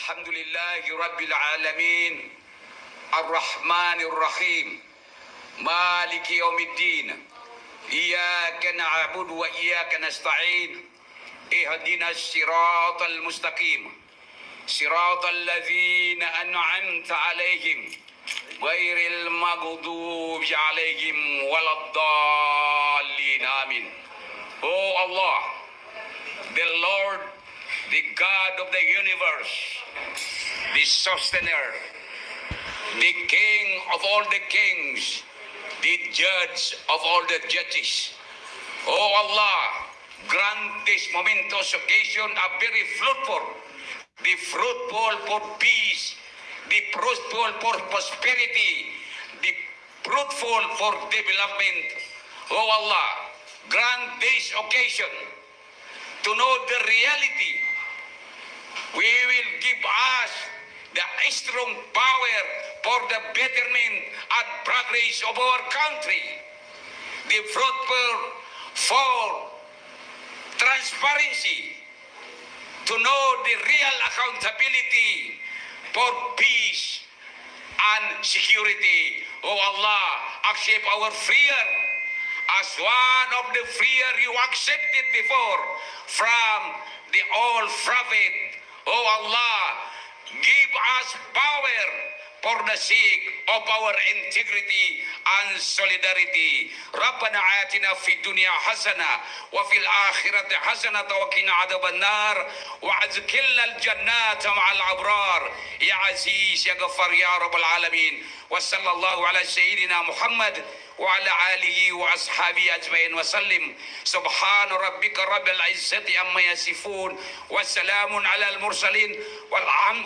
Alhamdulillahi Rabbil Alamin, Ar-Rahmanir Rahim, Maliki Yawmiddin, Iyyaka na'budu wa iyyaka nasta'in, Ihdinas siratal mustaqim, siratal ladzina an'amta 'alaihim, ghairil maghdubi 'alaihim waladdallin. Amin. Oh Allah, the Lord, the God of the universe, the sustainer, the King of all the kings, the Judge of all the judges. Oh Allah, grant this momentous occasion a very fruitful, the fruitful for peace, the fruitful for prosperity, the fruitful for development. Oh Allah, grant this occasion to know the reality. We will give us the strong power for the betterment and progress of our country, the fruitful for transparency, to know the real accountability for peace and security. Oh Allah, accept our prayer as one of the prayer you accepted before from the old prophet. Oh Allah, give us power for the sake of our integrity and solidarity. Rabbana atina fid dunya hasana wa fil akhirati hasanatan wa qina adhaban nar wa adkhilna al jannata ma'al abrar ya aziz ya ghaffar ya rabbal alamin. Wa sallallahu ala sayyidina Muhammad وعلى آله وأصحابه أجمعين وسلم. سبحان ربك رب العزة عما يصفون والسلام على المرسلين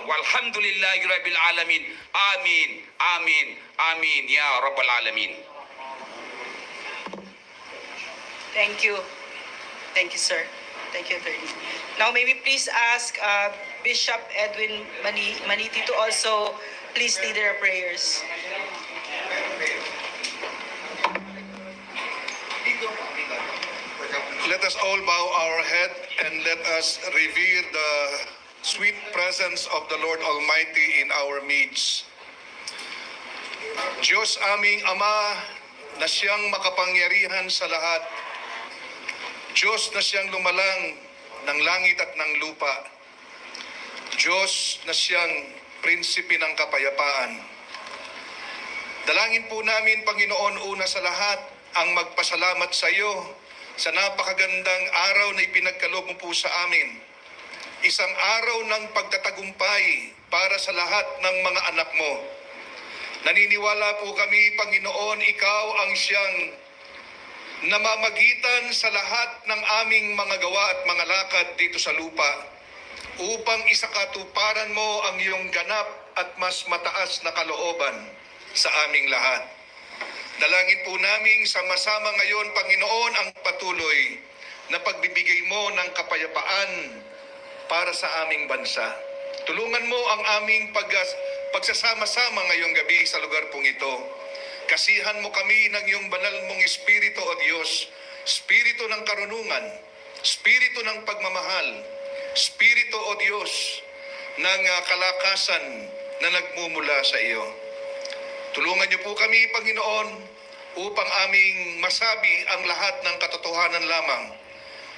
والحمد لله رب العالمين. آمين آمين آمين يا رب العالمين. Thank you. Thank you, sir. Thank you, attorney. Now, may we please ask Bishop Edwin Maniti to also please lead our prayers. Let us all bow our head and let us revere the sweet presence of the Lord Almighty in our midst. Diyos aming Ama na siyang makapangyarihan sa lahat, Diyos na siyang lumalang ng langit at ng lupa, Diyos na siyang prinsipe ng kapayapaan. Dalangin po namin, Panginoon, una sa lahat, ang magpasalamat sa iyo sa napakagandang araw na ipinagkaloob mo po sa amin. Isang araw ng pagtatagumpay para sa lahat ng mga anak mo. Naniniwala po kami, Panginoon, ikaw ang siyang namamagitan sa lahat ng aming mga gawa at mga lakad dito sa lupa upang isakatuparan mo ang iyong ganap at mas mataas na kalooban sa aming lahat. Dalangin po namin sama-sama ngayon, Panginoon, ang patuloy na pagbibigay mo ng kapayapaan para sa aming bansa. Tulungan mo ang aming pagsasama-sama ngayong gabi sa lugar pong ito. Kasihan mo kami ng iyong banal mong Espiritu, O Diyos, Espiritu ng karunungan, Espiritu ng pagmamahal, Espiritu, O Diyos, ng kalakasan na nagmumula sa iyo. Tulungan niyo po kami, Panginoon, upang aming masabi ang lahat ng katotohanan lamang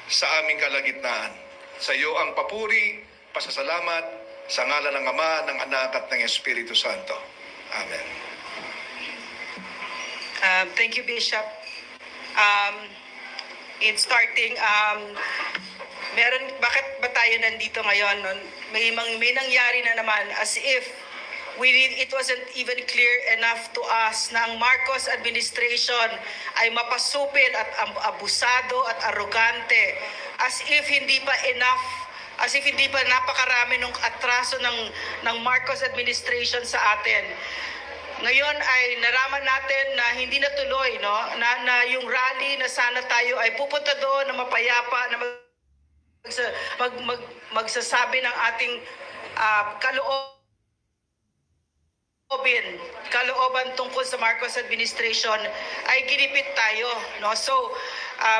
sa aming kalagitnaan. Sa iyo ang papuri, pasasalamat, sa ngalan ng Ama, ng Anak at ng Espiritu Santo. Amen. Thank you, Bishop. In starting, bakit ba tayo nandito ngayon? May nangyari na naman as if it wasn't even clear enough to us na ang Marcos administration ay mapasupil at abusado at arrogante, as if hindi pa napakarami ng atraso ng Marcos administration sa atin. Ngayon ay naraman natin na hindi natuloy, no? Na yung rally na sana tayo ay pupunta doon na mapayapa, na magsasabi ng ating kalooban tungkol sa Marcos administration ay ginipit tayo, no? So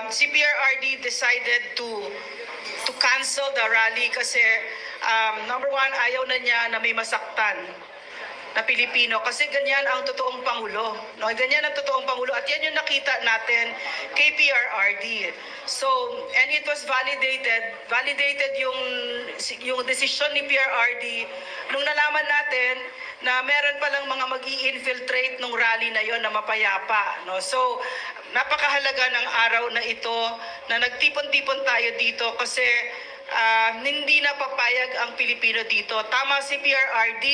CPRRD decided to cancel the rally kasi Number one, ayaw na niya na may masaktan na Pilipino kasi ganyan ang totoong Pangulo. No? Ganyan ang totoong Pangulo at yan yung nakita natin kay PRRD. So, and it was validated yung desisyon ni PRRD nung nalaman natin na meron palang mga mag-i-infiltrate nung rally na yon na mapayapa. No? So, napakahalaga ng araw na ito na nagtipon-tipon tayo dito kasi hindi na papayag ang Pilipino dito. Tama si PRRD.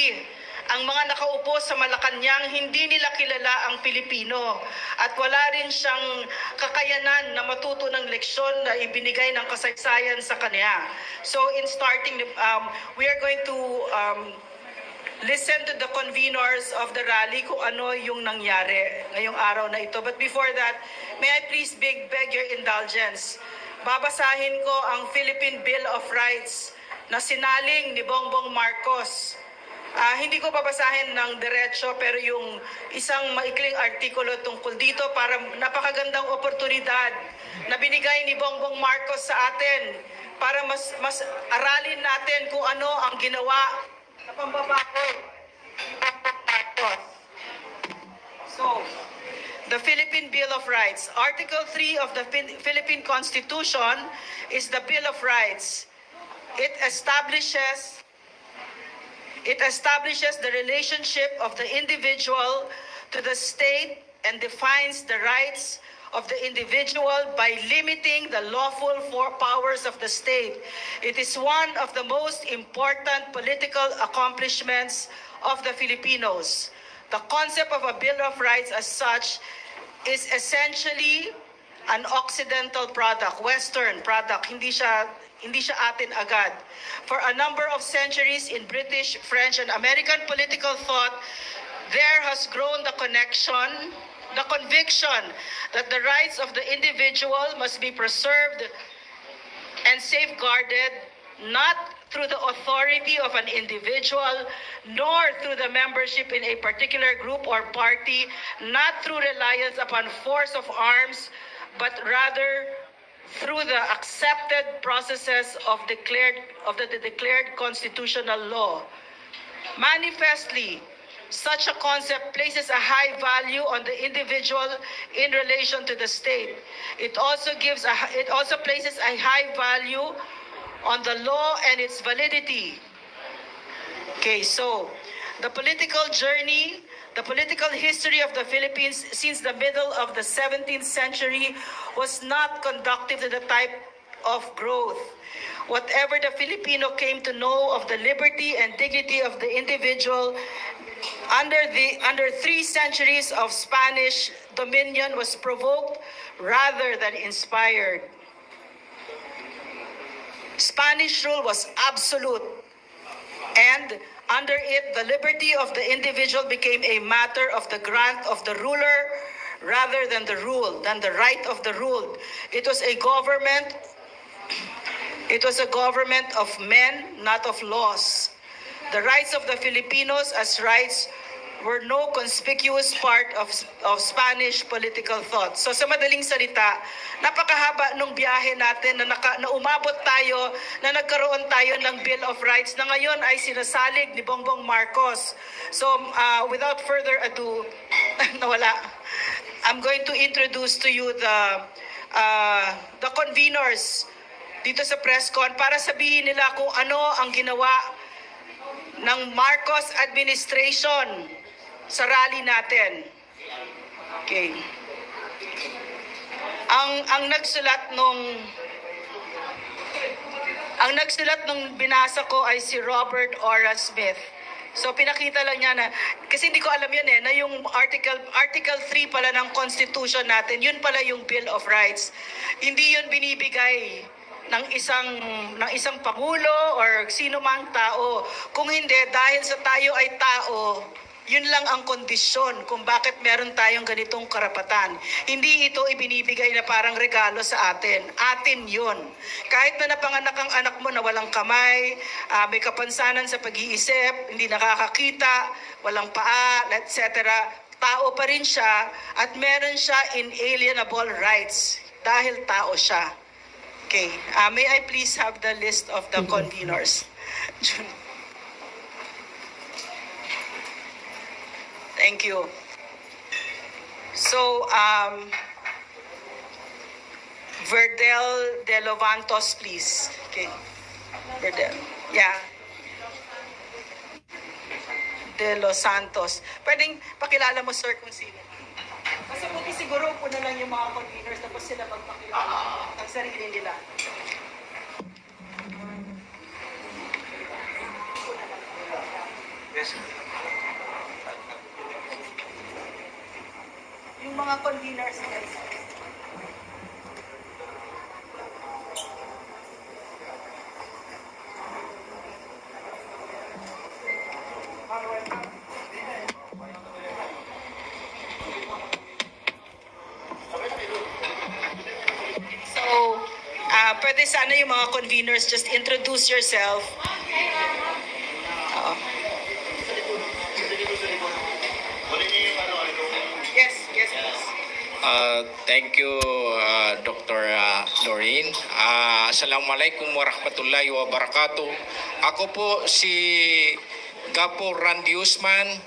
Ang mga nakaupo sa Malacanang, hindi nila kilala ang Pilipino at wala rin siyang kakayanan na matuto ng leksyon na ibinigay ng kasaysayan sa kanya. So in starting, we are going to listen to the conveners of the rally kung ano yung nangyari ngayong araw na ito. But before that, may I please beg your indulgence. Babasahin ko ang Philippine Bill of Rights na sinaling ni Bongbong Marcos. Hindi ko babasahin ng diretso pero yung isang maikling artikulo tungkol dito para napakagandang oportunidad na binigay ni Bongbong Marcos sa atin para mas aralin natin kung ano ang ginawa na pambabago ni Bongbong Marcos. So, the Philippine Bill of Rights. Article 3 of the Philippine Constitution is the Bill of Rights. It establishes the relationship of the individual to the state and defines the rights of the individual by limiting the lawful powers of the state. It is one of the most important political accomplishments of the Filipinos. The concept of a Bill of Rights as such is essentially an Occidental product, Western product. Hindi siya atin agad. For a number of centuries in British, French, and American political thought, there has grown the conviction that the rights of the individual must be preserved and safeguarded, not through the authority of an individual, nor through the membership in a particular group or party, not through reliance upon force of arms, but rather through the accepted processes of the declared constitutional law. Manifestly, such a concept places a high value on the individual in relation to the state. It also places a high value on the law and its validity. Okay, so the political journey, the political history of the Philippines since the middle of the 17th century was not conducive to the type of growth. Whatever the Filipino came to know of the liberty and dignity of the individual under 3 centuries of Spanish dominion was provoked rather than inspired. Spanish rule was absolute, and under it, the liberty of the individual became a matter of the grant of the ruler rather than the right of the ruled. It was a government of men, not of laws. The rights of the Filipinos as rights were no conspicuous part of Spanish political thought. So sa madaling salita, napakahaba nung biyahe natin na umabot tayo, na nagkaroon tayo ng Bill of Rights na ngayon ay sinasalig ni Bongbong Marcos. So without further ado, nawala. I'm going to introduce to you the conveners dito sa press con para sabihin nila kung ano ang ginawa ng Marcos administration sa rally natin. Okay. Ang nagsulat nung binasa ko ay si Robert Ora Smith. So pinakita lang niya na, kasi hindi ko alam yun na yung Article 3 pala ng Constitution natin, yun pala yung Bill of Rights. Hindi yun binibigay ng isang pangulo or sino mang tao. Kung hindi, dahil sa tayo ay tao, yun lang ang kondisyon kung bakit meron tayong ganitong karapatan. Hindi ito ibinibigay na parang regalo sa atin. Atin yun. Kahit na napanganak ang anak mo na walang kamay, may kapansanan sa pag-iisip, hindi nakakakita, walang paa, etc., tao pa rin siya at meron siya inalienable rights dahil tao siya. Okay. May I please have the list of the conveners? Thank you. So, Verdel De Lovantos, please. Okay. Verdel. Yeah. De Los Santos. Pwedeng pakilala mo, sir, kung sino. Kasi buti siguro po na lang yung mga conveners tapos sila magpakilala ang sarili nila. Yes. Yung mga conveners, guys. So, pwede sana yung mga conveners just introduce yourself. Yes, yes, please. Thank you, Dr. Doreen. Assalamualaikum warahmatullahi wabarakatuh. Ako po si Gapo Randy Usman.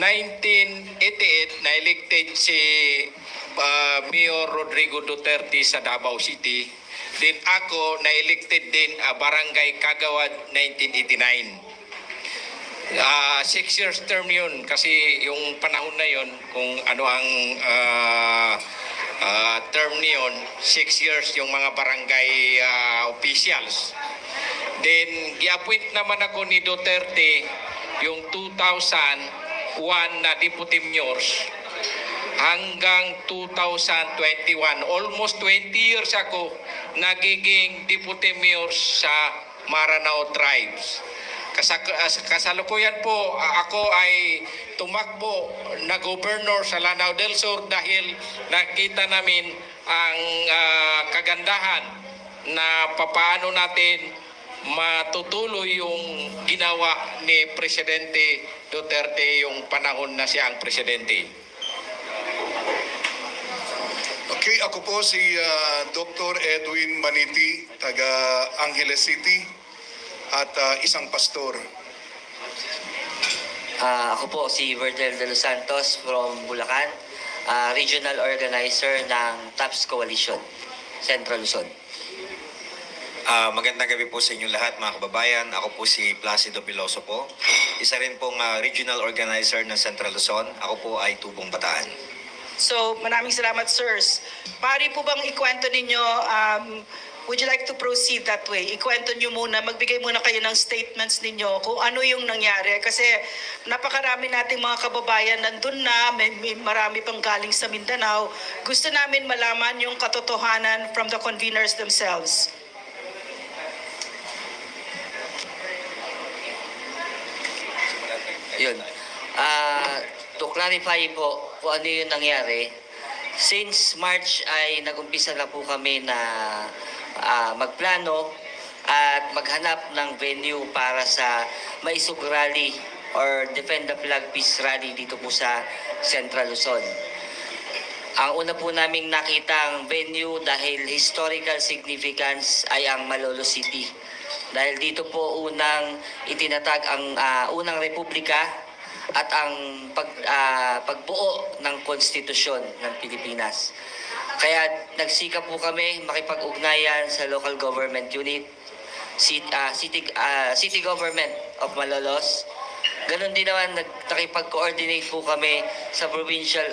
1988, na-elected si Mayor Rodrigo Duterte sa Davao City. Then ako, na-elected din Barangay Kagawad 1989. 6 years term yun kasi yung panahon na yun kung ano ang term niyon, 6 years yung mga barangay officials. Then i-appoint naman ako ni Duterte yung 2001 na deputy mayors hanggang 2021. Almost 20 years ako nagiging deputy mayor sa Maranao Tribes. Kasalukuyan po ako ay tumakbo na gobernador sa Lanao del Sur dahil nakita namin ang kagandahan na papaano natin matutuloy yung ginawa ni Presidente Duterte yung panahon na siya ang presidente. Okay, ako po si Dr. Edwin Maniti, taga Angeles City at isang pastor. Ako po si Verdel De Los Santos from Bulacan, regional organizer ng TAPS Coalition, Central Luzon. Magandang gabi po sa inyong lahat, mga kababayan. Ako po si Placido Piloso po. Isa rin pong regional organizer ng Central Luzon. Ako po ay Tubong Bataan. So, maraming salamat, sirs. Pari po bang ikwento ninyo, would you like to proceed that way? Ikwento nyo muna, magbigay muna kayo ng statements ninyo kung ano yung nangyari. Kasi napakarami nating mga kababayan nandun na, may marami pang galing sa Mindanao. Gusto namin malaman yung katotohanan from the conveners themselves. Yun. To clarify po kung ano yung nangyari, since March ay nag-umpisa na po kami na magplano at maghanap ng venue para sa Maisog Rally or Defend the Flag Peace Rally dito po sa Central Luzon. Ang una po naming nakitang venue dahil historical significance ay ang Malolos City. Dahil dito po unang itinatag ang unang republika at ang pagbuo ng konstitusyon ng Pilipinas. Kaya nagsikap po kami makipag-ugnayan sa local government unit, city government of Malolos. Ganon din naman nakipag-coordinate po kami sa provincial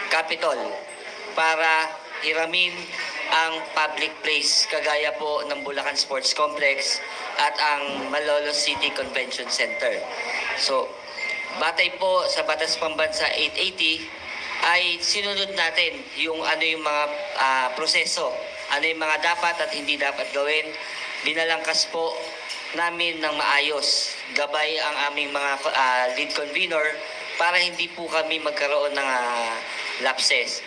capital para hiramin ang public place kagaya po ng Bulacan Sports Complex at ang Malolos City Convention Center. So, batay po sa Batas Pambansa 880 ay sinunod natin yung ano yung mga proseso, ano yung mga dapat at hindi dapat gawin. Binalangkas po namin ng maayos, gabay ang aming mga lead convener para hindi po kami magkaroon ng lapses.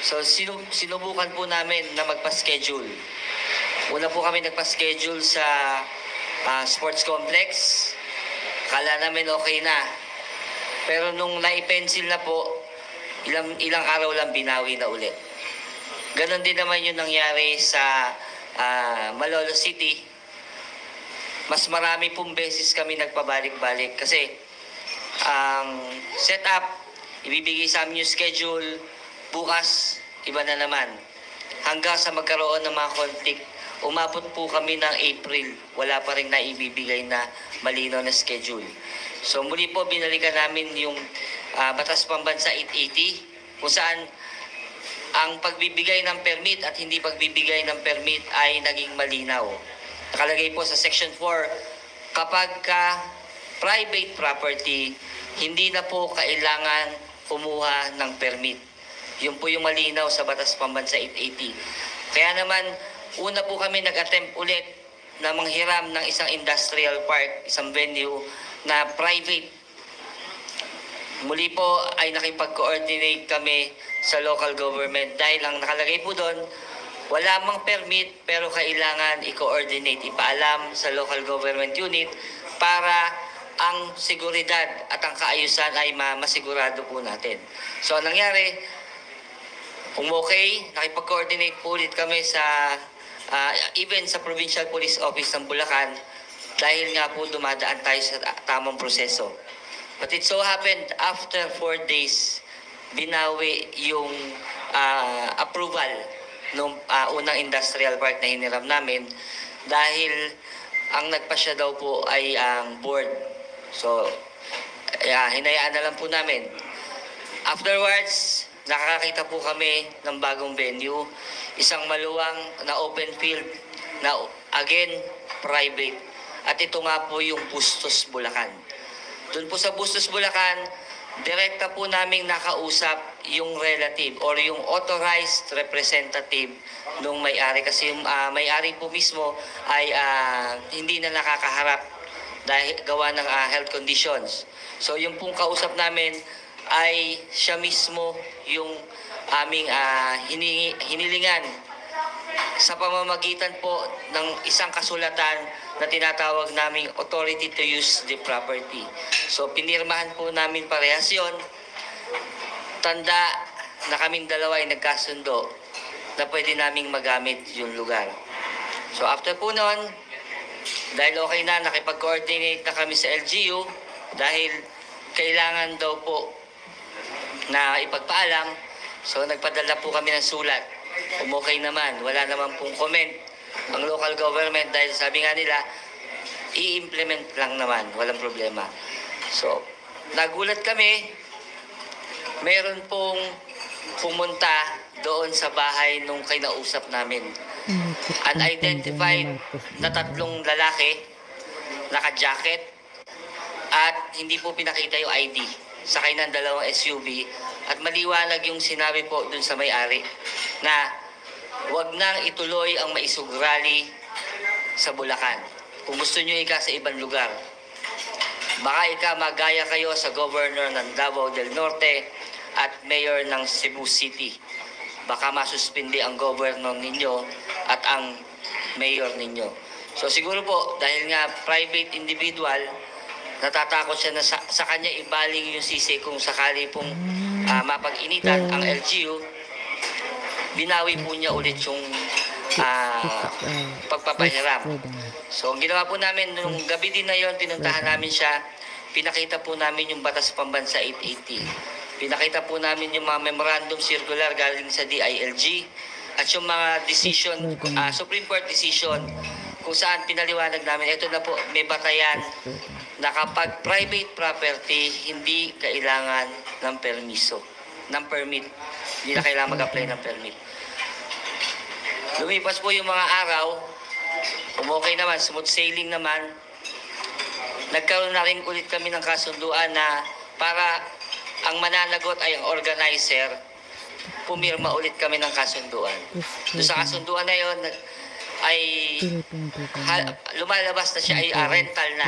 So sinubukan po namin na magpa-schedule. Una po kami nagpa-schedule sa sports complex. Kala namin okay na. Pero nung naipencil na po, ilang araw lang binawi na ulit. Ganon din naman yung nangyari sa Malolos City, mas marami pong beses kami nagpabalik-balik kasi ang setup, ibibigay sa amin yung schedule, bukas, iba na naman. Hanggang sa magkaroon ng mga conflict, umabot po kami ng April, wala pa rin naibibigay na malinaw na schedule. So muli po binalikan namin yung Batas Pambansa 880 kung saan ang pagbibigay ng permit at hindi pagbibigay ng permit ay naging malinaw. Nakalagay po sa Section 4, kapag private property, hindi na po kailangan kumuha ng permit. Yun po yung malinaw sa Batas Pambansa 880. Kaya naman, una po kami nag-attempt ulit na manghiram ng isang industrial park, isang venue na private. Muli po ay nakipag-coordinate kami sa local government dahil ang nakalagay po doon, wala mang permit pero kailangan i-coordinate, ipaalam sa local government unit para ang seguridad at ang kaayusan ay masigurado po natin. So ang nangyari, okay, nakipag-coordinate po ulit kami sa even sa Provincial Police Office ng Bulacan dahil nga po dumadaan tayo sa tamang proseso. But it so happened, after 4 days, binawi yung approval ng unang industrial park na hiniram namin dahil ang nagpasya daw po ay ang board. So, hinayaan na lang po namin. Afterwards, nakakita po kami ng bagong venue, isang maluwang na open field na again, private. At ito nga po yung Bustos, Bulacan. Doon po sa Bustos, Bulacan, direkta po naming nakausap yung relative or yung authorized representative nung may-ari. Kasi yung may-ari po mismo ay hindi na nakakaharap dahil gawa ng health conditions. So yung pong kausap namin ay siya mismo yung aming hinilingan sa pamamagitan po ng isang kasulatan na tinatawag naming authority to use the property. So pinirmahan po namin parehas yun. Tanda na kaming dalawa ay nagkasundo na pwede naming magamit yung lugar. So after po nun, dahil okay na, nakipag-coordinate na kami sa LGU dahil kailangan daw po na ipagpaalam. So nagpadala po kami ng sulat. Okay naman, wala naman pong comment ang local government dahil sabi nga nila, i-implement lang naman, walang problema. So, nagulat kami, meron pong pumunta doon sa bahay nung kinausap namin. Unidentified na 3 lalaki, naka-jacket, at hindi po pinakita yung ID. Sakay ng 2 SUV, at maliwanag yung sinabi po dun sa may-ari na huwag nang ituloy ang Maisog Rally sa Bulacan. Kung gusto nyo sa ibang lugar. Baka magaya kayo sa Governor ng Davao del Norte at Mayor ng Cebu City. Baka masuspindi ang Governor ninyo at ang Mayor ninyo. So siguro po, dahil nga private individual, natatakot siya na sa kanya ibaling yung sisi kung sakali pong mapag-initan ang LGU, binawi po niya ulit yung pagpapahiram. So, ang ginawa po namin, nung gabi din na yon, pinuntahan namin siya, pinakita po namin yung Batas Pambansa 880. Pinakita po namin yung mga memorandum circular galing sa DILG at yung mga decision, Supreme Court decision, kung saan pinaliwanag namin, ito na po, may batayan na kapag private property, hindi kailangan ng permiso, ng permit. Hindi na kailangan mag-apply ng permit. Lumipas po yung mga araw, okay naman, smooth sailing naman. Nagkaroon na rin ulit kami ng kasunduan na para ang mananagot ay ang organizer, pumirma ulit kami ng kasunduan. Doon sa kasunduan na yon ay lumalabas na siya ay rental na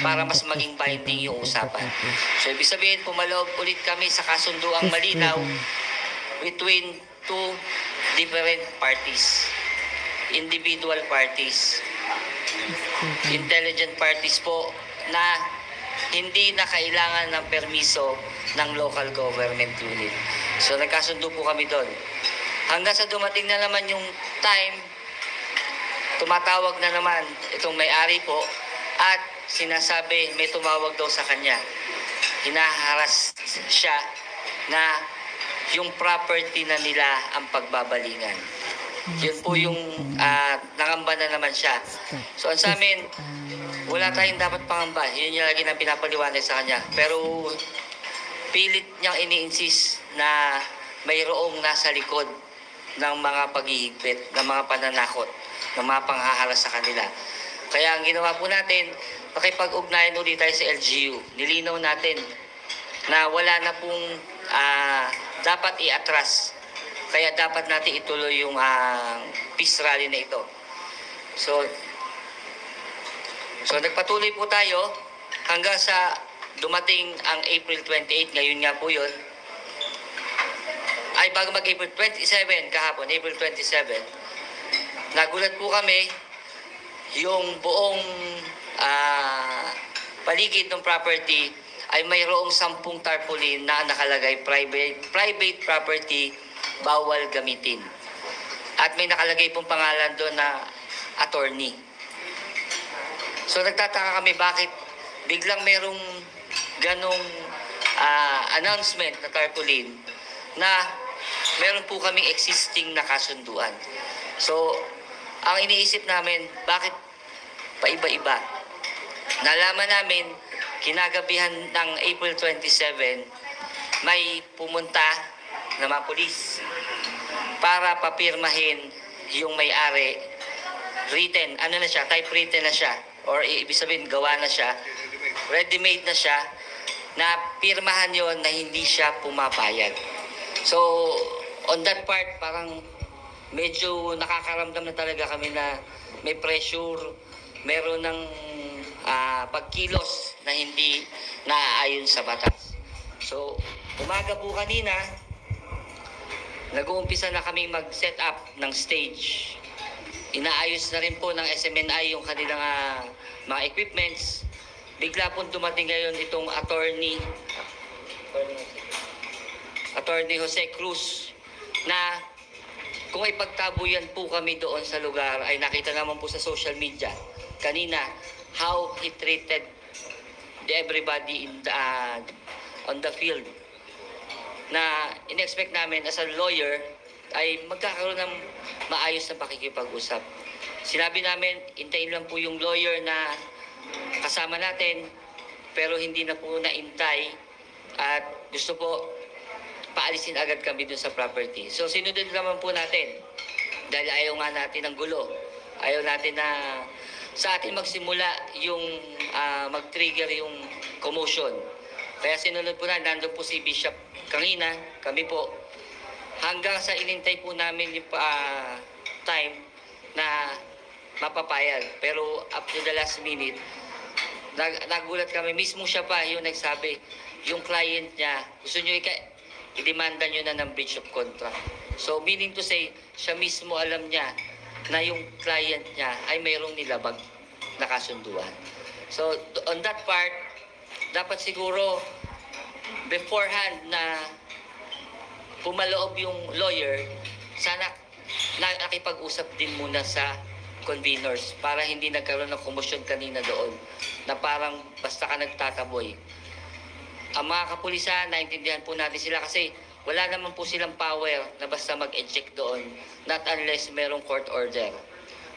para mas maging binding yung usapan. So ibig sabihin, pumaloob ulit kami sa kasunduang malinaw between 2 different parties, individual parties, intelligent parties po na hindi na kailangan ng permiso ng local government unit. So nagkasundo po kami doon. Hanggang sa dumating na naman yung time tumatawag na naman itong may-ari po at sinasabi may tumawag daw sa kanya. Hinaharas siya na yung property na nila ang pagbabalingan. Yun po yung nangamba na naman siya. So ang sa amin, wala tayong dapat pangamba. Yun yung lagi na pinapaliwanag sa kanya. Pero pilit niyang ini-insist na mayroong nasa likod ng mga paghihigpit, ng mga pananakot, ng mga panghaharas sa kanila. Kaya ang ginawa po natin, makipag-ugnayan ulit tayo sa LGU. Nilinaw natin na wala na pong dapat i-atras. Kaya dapat natin ituloy yung peace rally na ito. So nagpatuloy po tayo hanggang sa dumating ang April 28, ngayon nga po yun. Ay, bago mag-April 27, kahapon, April 27, nagulat po kami yung buong paligid ng property ay mayroong 10 tarpaulin na nakalagay private property, bawal gamitin. At may nakalagay pong pangalan doon na attorney. So nagtataka kami bakit biglang merong ganong announcement na tarpaulin na meron po kaming existing na kasunduan. So ang iniisip namin, bakit paiba-iba? Nalaman namin, kinagabihan ng April 27, may pumunta na mga pulis para papirmahin yung may-ari. Written, ano na siya, typewritten na siya, or ibig sabihin, gawa na siya, ready-made na siya, na pirmahan yon na hindi siya pumapayag. So, on that part, parang medyo nakakaramdam na talaga kami na may pressure, meron ng pagkilos na hindi naaayon sa batas. So, umaga po kanina, nag-uumpisa na kami mag-set up ng stage. Inaayos na rin po ng SMNI yung kanilang mga equipments. Bigla po dumating ngayon itong attorney Jose Cruz na kung ipagtabuyan po kami doon sa lugar ay nakita naman po sa social media kanina how he treated everybody on the field, na in-expect namin as a lawyer ay magkakaroon ng maayos na pakikipag-usap. Sinabi namin, hintayin lang po yung lawyer na kasama natin, pero hindi na po naintay at gusto po paalisin agad kami dun sa property. So sinunod naman po natin dahil ayaw nga natin ng gulo. Ayaw natin na sa atin magsimula yung mag-trigger yung commotion. Kaya sinunod po na, nandun po si Bishop kanina, kami po, hanggang sa inintay po namin yung time na mapapayag. Pero up to the last minute, nagulat kami. Mismo siya pa yung nagsabi, yung client niya, gusto nyo i-demanda nyo na ng breach of contract. So meaning to say, siya mismo alam niya na yung client niya ay mayroong nilabag na kasunduan. So on that part, dapat siguro beforehand na pumaloob yung lawyer, sana nakipag-usap din muna sa conveners para hindi nagkaroon ng komosyon kanina doon na parang basta ka nagtataboy. Ang mga kapulisan, naintindihan po natin sila kasi wala naman po silang power na basta mag-eject doon, not unless merong court order.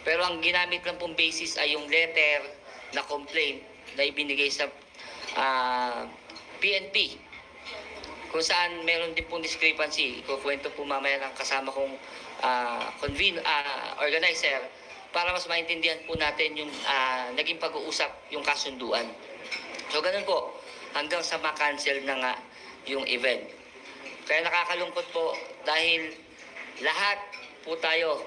Pero ang ginamit lang pong basis ay yung letter na complaint na ibinigay sa PNP, kung saan meron din pong discrepancy. Ikukwento po mamaya ng kasama kong organizer para mas maintindihan po natin yung naging pag-uusap, yung kasunduan. So ganun po, hanggang sa ma-cancel na nga yung event. Kaya nakakalungkot po dahil lahat po tayo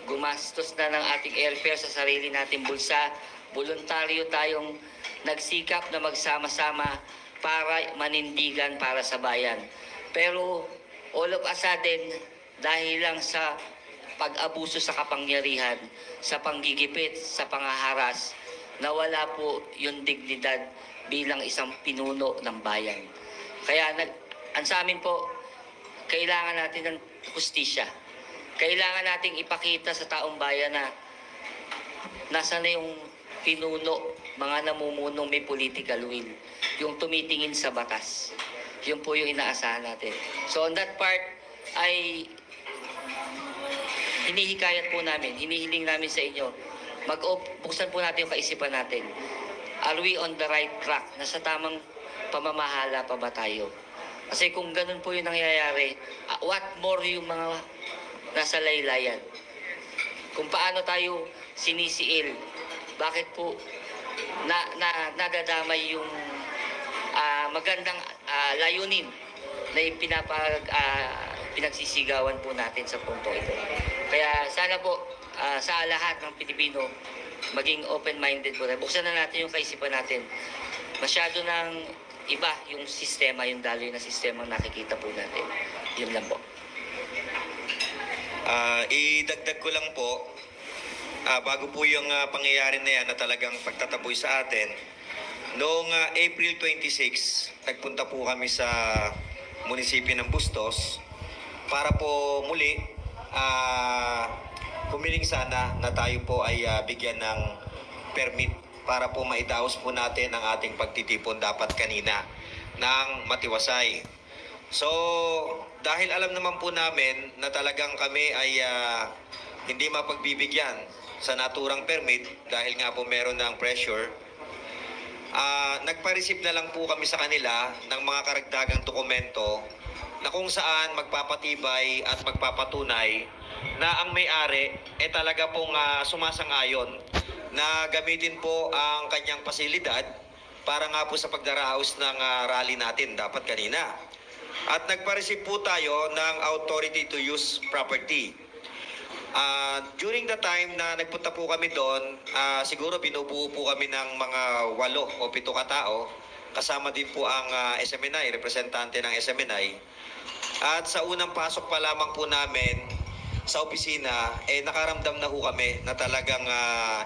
gumastos na ng ating airfare sa sarili nating bulsa. Voluntaryo tayong nagsikap na magsama-sama para manindigan para sa bayan. Pero all of a sudden, dahil lang sa pag-abuso sa kapangyarihan, sa panggigipit, sa pangaharas, nawala po yung dignidad bilang isang pinuno ng bayan. Kaya ang sa amin po, kailangan natin ng hustisya. Kailangan nating ipakita sa taong bayan na nasa na yung pinuno, mga namumunong may political will, yung tumitingin sa batas. Yun po yung inaasahan natin. So on that part, ay hinihikayat po namin, hinihiling namin sa inyo, buksan po natin yung kaisipan natin. Are we on the right track? Nasa tamang pamamahala pa ba tayo? Kasi kung ganun po yung nangyayari, what more yung mga nasa laylayan? Kung paano tayo sinisiil, bakit po nadadamay yung magandang layunin na pinagsisigawan po natin sa punto ito. Kaya sana po sa lahat ng Pilipino, maging open-minded po. Buksan na natin yung kaisipan natin. Masyado ng iba yung sistema, yung daloy na sistema nakikita po natin. Yun lang po. Idagdag ko lang po, bago po yung pangyayari na yan na talagang pagtataboy sa atin, noong April 26, nagpunta po kami sa munisipyo ng Bustos para po muli humiling sana na tayo po ay bigyan ng permit para po maidaos po natin ang ating pagtitipon dapat kanina ng matiwasay. So, dahil alam naman po namin na talagang kami ay hindi mapagbibigyan sa naturang permit dahil nga po meron ng pressure, nagpa-receive na lang po kami sa kanila ng mga karagdagang dokumento na kung saan magpapatibay at magpapatunay na ang may-ari talaga pong sumasang-ayon na gamitin po ang kanyang pasilidad para nga po sa pagdaraos ng rally natin dapat kanina. At nagpa-receive po tayo ng authority to use property. During the time na nagpunta po kami doon, siguro binubuo po kami ng mga 8 o 7 katao. Kasama din po ang SMNI, representante ng SMNI. At sa unang pasok pa lamang po namin sa opisina, nakaramdam na ho kami na talagang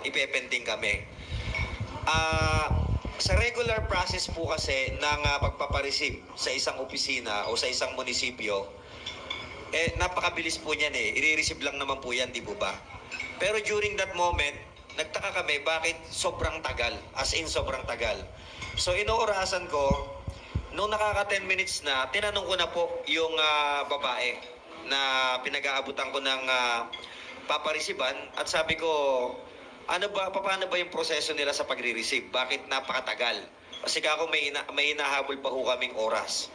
ipepending kami. Sa regular process po kasi ng pagpapareceive sa isang opisina o sa isang munisipyo, napakabilis po niyan i-receive lang naman po yan, di po ba? Pero during that moment, nagtaka kami bakit sobrang tagal, as in sobrang tagal. So inoorasan ko, nung nakaka 10 minutes na, tinanong ko na po yung babae na pinag-aabutan ko ng paparisiban at sabi ko, paano ba yung proseso nila sa pagre-receive? Bakit napakatagal? Kasi ako may hinahabol pa ho kaming oras.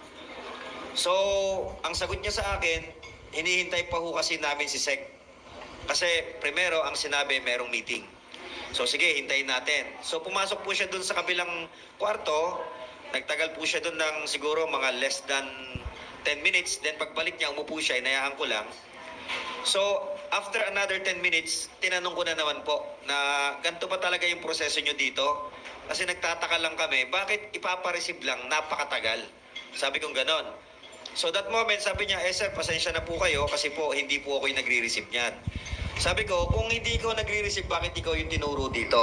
So, ang sagot niya sa akin, hinihintay pa ho kasi namin si Sec. Kasi, primero, ang sinabi, merong meeting. So, sige, hintayin natin. So, pumasok po siya dun sa kabilang kwarto. Nagtagal po siya dun ng siguro mga less than 10 minutes. Then, pagbalik niya, umupo siya, inayaan ko lang. So, after another 10 minutes, tinanong ko na naman po na ganito ba talaga yung proseso nyo dito? Kasi nagtataka lang kami, bakit ipapareceive lang, napakatagal? Sabi kong ganon. So that moment, sabi niya, sir, pasensya na po kayo kasi po hindi po ako yung nagre-receive niyan. Sabi ko, kung hindi ko nagre-receive, bakit ikaw yung tinuro dito?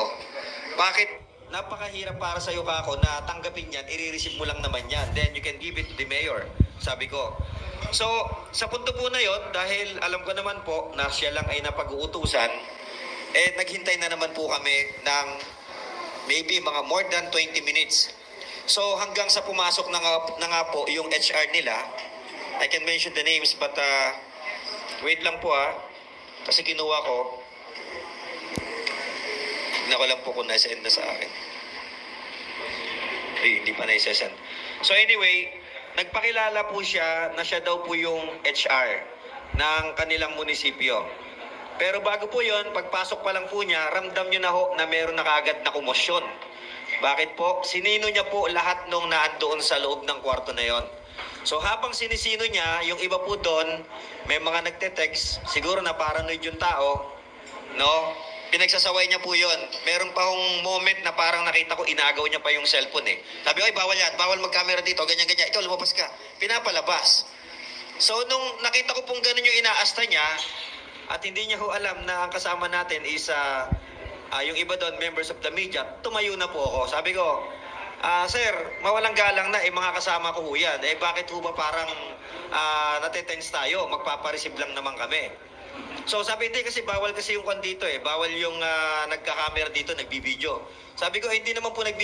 Bakit napakahirap para sa'yo kako na tanggapin yan, i-receive mo lang naman yan. Then you can give it to the mayor, sabi ko. So, sa punto po na yon, dahil alam ko naman po na siya lang ay napag-uutusan, naghintay na naman po kami ng maybe mga more than 20 minutes. So, hanggang sa pumasok na nga po yung HR nila, I can mention the names but wait lang po kasi kinuha ko. Tignan ko lang po kung nasa-send na sa akin. Hindi pa nasa-send. So anyway, nagpakilala po siya na siya daw po yung HR ng kanilang munisipyo. Pero bago po yon, pagpasok pa lang po niya, ramdam niyo na ho na meron na kaagad na komosyon. Bakit po? Sinino niya po lahat nung naandoon sa loob ng kwarto na yon. So habang sinisino niya, yung iba po doon, may mga nagte-text, siguro na paranoid yung tao, no? Pinagsasaway niya po yon. Meron pa hong moment na parang nakita ko, inagaw niya pa yung cellphone Sabi ko, ay bawal yan, bawal mag-camera dito, ganyan-ganyan. Ikaw lumabas ka. Pinapalabas. So nung nakita ko pong ganun yung inaasta niya, at hindi niya ho alam na ang kasama natin is yung iba doon, members of the media, tumayo na po ako. Sabi ko, sir, mawalang galang na, mga kasama ko ho yan. Bakit ho ba parang natetense tayo? Magpapareceive lang naman kami. So sabi hindi kasi bawal kasi yung kwan dito eh. Bawal yung nagka-camera dito, nagbibideo. Sabi ko, hindi naman po nagbibideo.